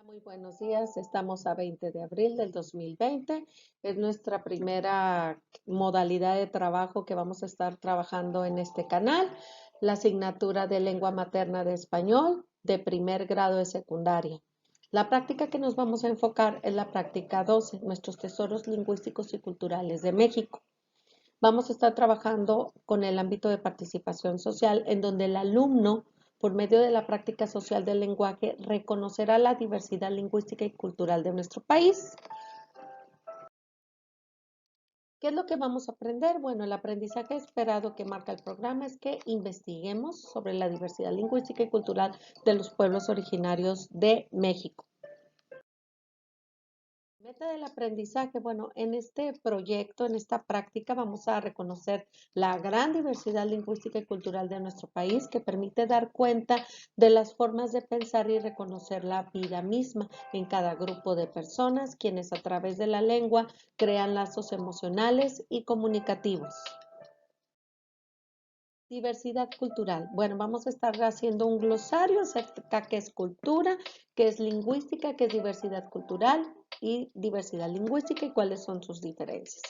Muy buenos días, estamos a 20 de abril del 2020. Es nuestra primera modalidad de trabajo que vamos a estar trabajando en este canal, la asignatura de lengua materna de español de primer grado de secundaria. La práctica que nos vamos a enfocar es la práctica 12, nuestros tesoros lingüísticos y culturales de México. Vamos a estar trabajando con el ámbito de participación social, en donde el alumno, por medio de la práctica social del lenguaje, reconocerá la diversidad lingüística y cultural de nuestro país. ¿Qué es lo que vamos a aprender? Bueno, el aprendizaje esperado que marca el programa es que investiguemos sobre la diversidad lingüística y cultural de los pueblos originarios de México. Meta del aprendizaje, bueno, en este proyecto, en esta práctica, vamos a reconocer la gran diversidad lingüística y cultural de nuestro país que permite dar cuenta de las formas de pensar y reconocer la vida misma en cada grupo de personas, quienes a través de la lengua crean lazos emocionales y comunicativos. Diversidad cultural. Bueno, vamos a estar haciendo un glosario acerca qué es cultura, qué es lingüística, qué es diversidad cultural y diversidad lingüística y cuáles son sus diferencias.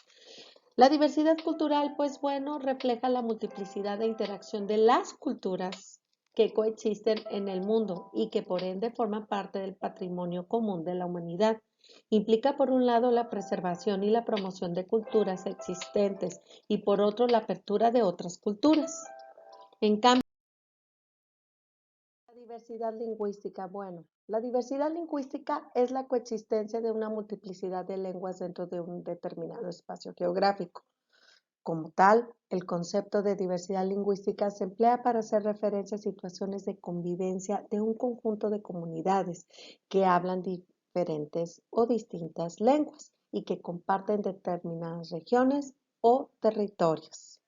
La diversidad cultural, pues bueno, refleja la multiplicidad de interacción de las culturas que coexisten en el mundo y que por ende forman parte del patrimonio común de la humanidad. Implica por un lado la preservación y la promoción de culturas existentes y por otro la apertura de otras culturas. En cambio, la diversidad lingüística, bueno, la diversidad lingüística es la coexistencia de una multiplicidad de lenguas dentro de un determinado espacio geográfico. Como tal, el concepto de diversidad lingüística se emplea para hacer referencia a situaciones de convivencia de un conjunto de comunidades que hablan diferentes o distintas lenguas y que comparten determinadas regiones o territorios.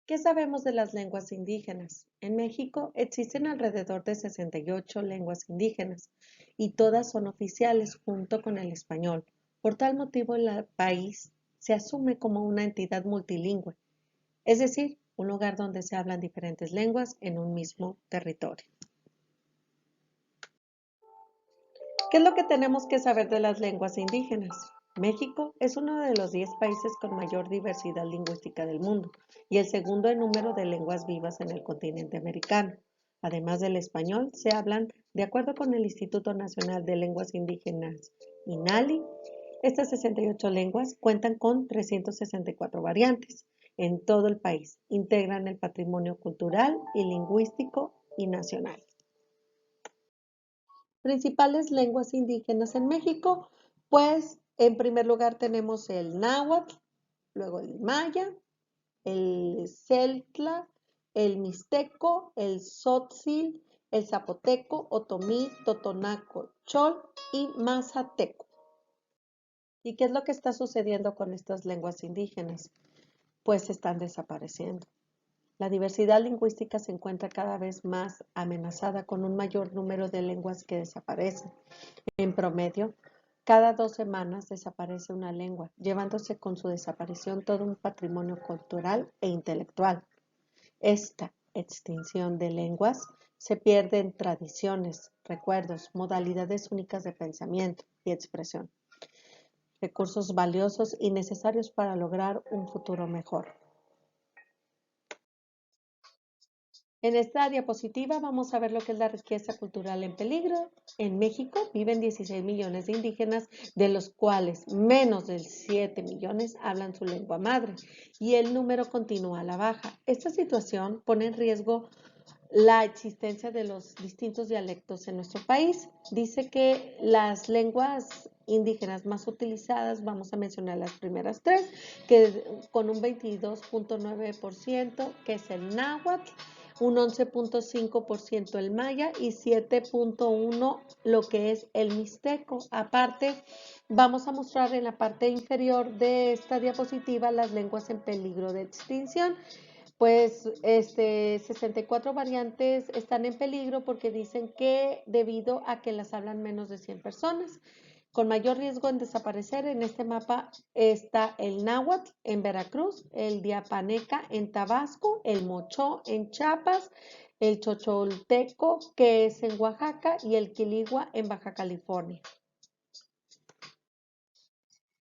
¿Qué sabemos de las lenguas indígenas? En México existen alrededor de 68 lenguas indígenas y todas son oficiales junto con el español. Por tal motivo, el país se asume como una entidad multilingüe, es decir, un lugar donde se hablan diferentes lenguas en un mismo territorio. ¿Qué es lo que tenemos que saber de las lenguas indígenas? México es uno de los 10 países con mayor diversidad lingüística del mundo y el segundo en número de lenguas vivas en el continente americano. Además del español, se hablan, de acuerdo con el Instituto Nacional de Lenguas Indígenas, INALI, estas 68 lenguas cuentan con 364 variantes en todo el país. Integran el patrimonio cultural y lingüístico y nacional. Principales lenguas indígenas en México, pues en primer lugar tenemos el náhuatl, luego el maya, el celtla, el mixteco, el tzotzil, el zapoteco, otomí, totonaco, chol y mazateco. ¿Y qué es lo que está sucediendo con estas lenguas indígenas? Pues están desapareciendo. La diversidad lingüística se encuentra cada vez más amenazada con un mayor número de lenguas que desaparecen. En promedio, cada 2 semanas desaparece una lengua, llevándose con su desaparición todo un patrimonio cultural e intelectual. Esta extinción de lenguas se pierde en tradiciones, recuerdos, modalidades únicas de pensamiento y expresión, recursos valiosos y necesarios para lograr un futuro mejor. En esta diapositiva vamos a ver lo que es la riqueza cultural en peligro. En México viven 16 millones de indígenas, de los cuales menos de 7 millones hablan su lengua madre y el número continúa a la baja. Esta situación pone en riesgo la existencia de los distintos dialectos en nuestro país. Dice que las lenguas indígenas más utilizadas, vamos a mencionar las primeras tres, que con un 22.9%, que es el náhuatl, un 11.5% el maya y 7.1% lo que es el mixteco. Aparte, vamos a mostrar en la parte inferior de esta diapositiva las lenguas en peligro de extinción. Pues 64 variantes están en peligro porque dicen que debido a que las hablan menos de 100 personas. Con mayor riesgo en desaparecer en este mapa está el náhuatl en Veracruz, el diapaneca en Tabasco, el mochó en Chiapas, el Chocholteco, que es en Oaxaca, y el Quiligua en Baja California.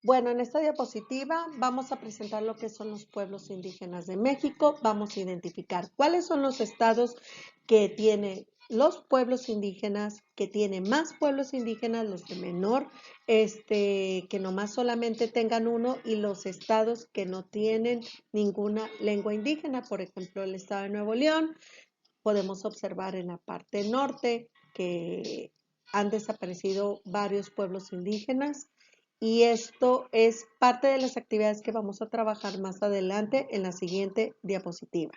Bueno, en esta diapositiva vamos a presentar lo que son los pueblos indígenas de México. Vamos a identificar cuáles son los estados que tienen los pueblos indígenas, que tienen más pueblos indígenas, los de menor, que nomás solamente tengan uno, y los estados que no tienen ninguna lengua indígena. Por ejemplo, el estado de Nuevo León, podemos observar en la parte norte que han desaparecido varios pueblos indígenas, y esto es parte de las actividades que vamos a trabajar más adelante en la siguiente diapositiva.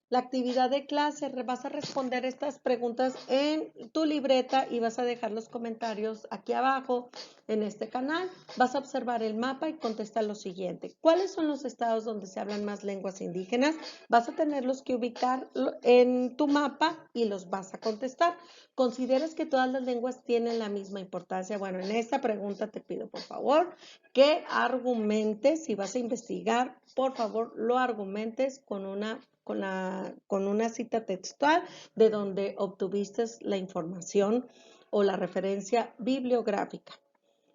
La actividad de clase, vas a responder estas preguntas en tu libreta y vas a dejar los comentarios aquí abajo en este canal. Vas a observar el mapa y contestar lo siguiente. ¿Cuáles son los estados donde se hablan más lenguas indígenas? Vas a tenerlos que ubicar en tu mapa y los vas a contestar. ¿Consideras que todas las lenguas tienen la misma importancia? Bueno, en esta pregunta te pido por favor que argumentes, si vas a investigar, por favor lo argumentes con una cita textual de donde obtuviste la información o la referencia bibliográfica.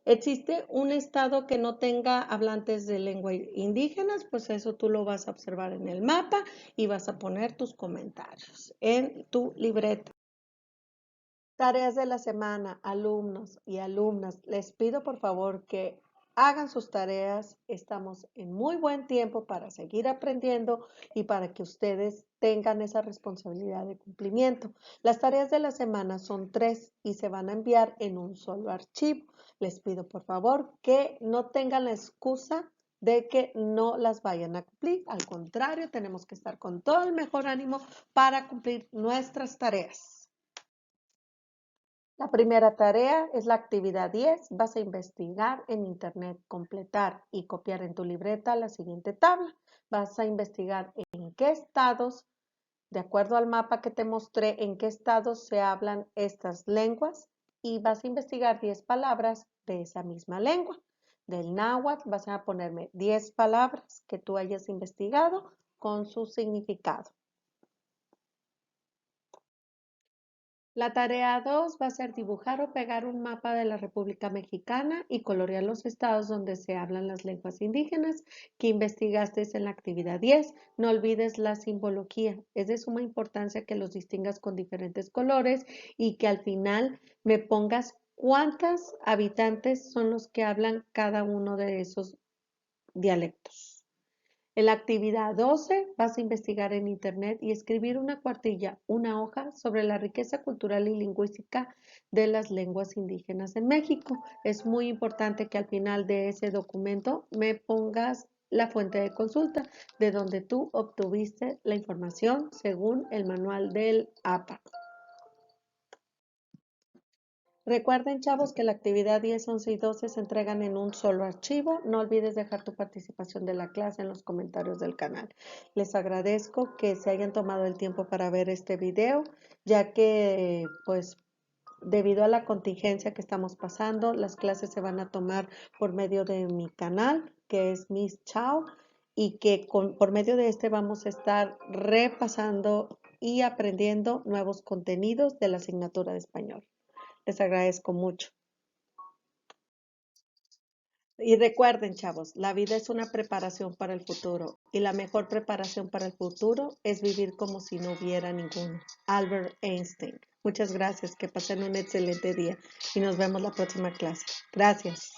¿Existe un estado que no tenga hablantes de lengua indígenas? Pues eso tú lo vas a observar en el mapa y vas a poner tus comentarios en tu libreta. Tareas de la semana, alumnos y alumnas, les pido por favor que hagan sus tareas. Estamos en muy buen tiempo para seguir aprendiendo y para que ustedes tengan esa responsabilidad de cumplimiento. Las tareas de la semana son 3 y se van a enviar en un solo archivo. Les pido por favor que no tengan la excusa de que no las vayan a cumplir. Al contrario, tenemos que estar con todo el mejor ánimo para cumplir nuestras tareas. La primera tarea es la actividad 10. Vas a investigar en internet, completar y copiar en tu libreta la siguiente tabla. Vas a investigar en qué estados, de acuerdo al mapa que te mostré, en qué estados se hablan estas lenguas, y vas a investigar 10 palabras de esa misma lengua. Del náhuatl vas a ponerme 10 palabras que tú hayas investigado con su significado. La tarea 2 va a ser dibujar o pegar un mapa de la República Mexicana y colorear los estados donde se hablan las lenguas indígenas que investigaste en la actividad 10. No olvides la simbología. Es de suma importancia que los distingas con diferentes colores y que al final me pongas cuántos habitantes son los que hablan cada uno de esos dialectos. En la actividad 12 vas a investigar en internet y escribir una cuartilla, una hoja sobre la riqueza cultural y lingüística de las lenguas indígenas en México. Es muy importante que al final de ese documento me pongas la fuente de consulta de donde tú obtuviste la información según el manual del APA. Recuerden, chavos, que la actividad 10, 11 y 12 se entregan en un solo archivo. No olvides dejar tu participación de la clase en los comentarios del canal. Les agradezco que se hayan tomado el tiempo para ver este video, ya que, pues, debido a la contingencia que estamos pasando, las clases se van a tomar por medio de mi canal, que es Miss Chao, y que por medio de este vamos a estar repasando y aprendiendo nuevos contenidos de la asignatura de español. Les agradezco mucho. Y recuerden, chavos, la vida es una preparación para el futuro y la mejor preparación para el futuro es vivir como si no hubiera ninguno. Albert Einstein. Muchas gracias, que pasen un excelente día y nos vemos la próxima clase. Gracias.